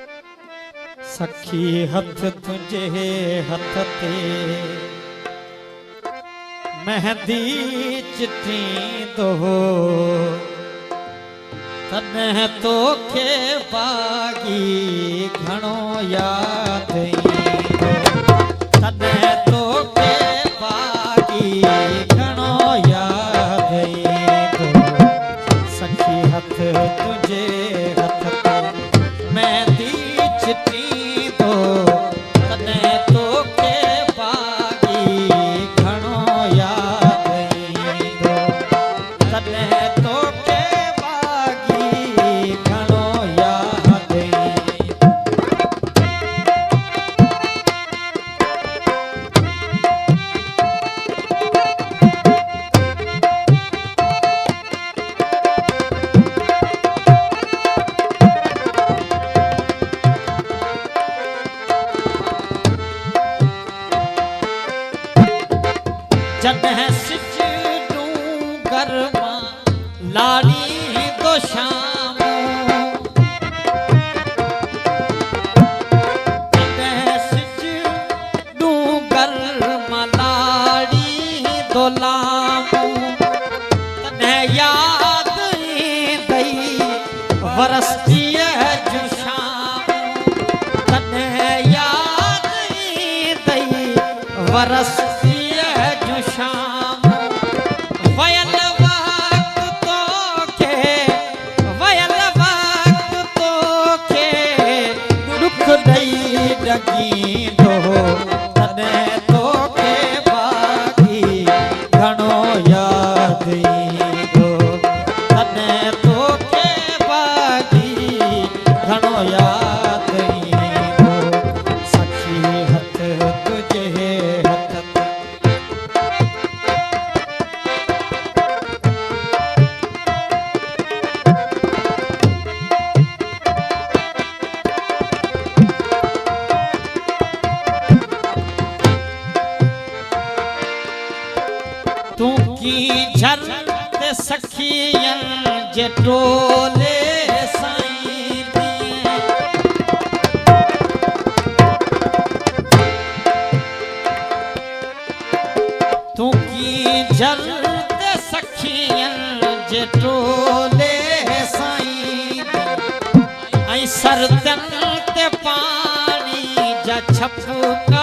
सखी हथ तुझे हथ ते मेहंदी चिट्ठी दो तॾहिं तोखे बागी घणो याद ईंदो तॾहिं तोखे बागी घणो याद ईंदो सखी हथ तुझे हथ ते मेहंदी चिट्ठी दो तॾहिं तोखे बागी घणो याद ईंदो तॾहिं तोखे बागी घणो याद ईंदो। जॾहिं सिज डूंगर मां लाड़ी दो शाम जॾहिं सिज डूंगर मां लाड़ी दो लाम तॾहिं याद ईंदई वरसतीअ जूं शाम तॾहिं याद ईंदई वरसतीअ जूं शाम वयल वक्त तोखे दुख ॾई ॾकींदो तॾहिं तोखे बागी घणो याद ईंदो तॾहिं तोखे बागी घणो याद ईंदो सखी हथ तुझे हथ ते तू की झर ते सखियन जे टोले साईं दिए तू की झर ते सखियन जे टोले साईं ऐं सरदन ते पानी जा छपका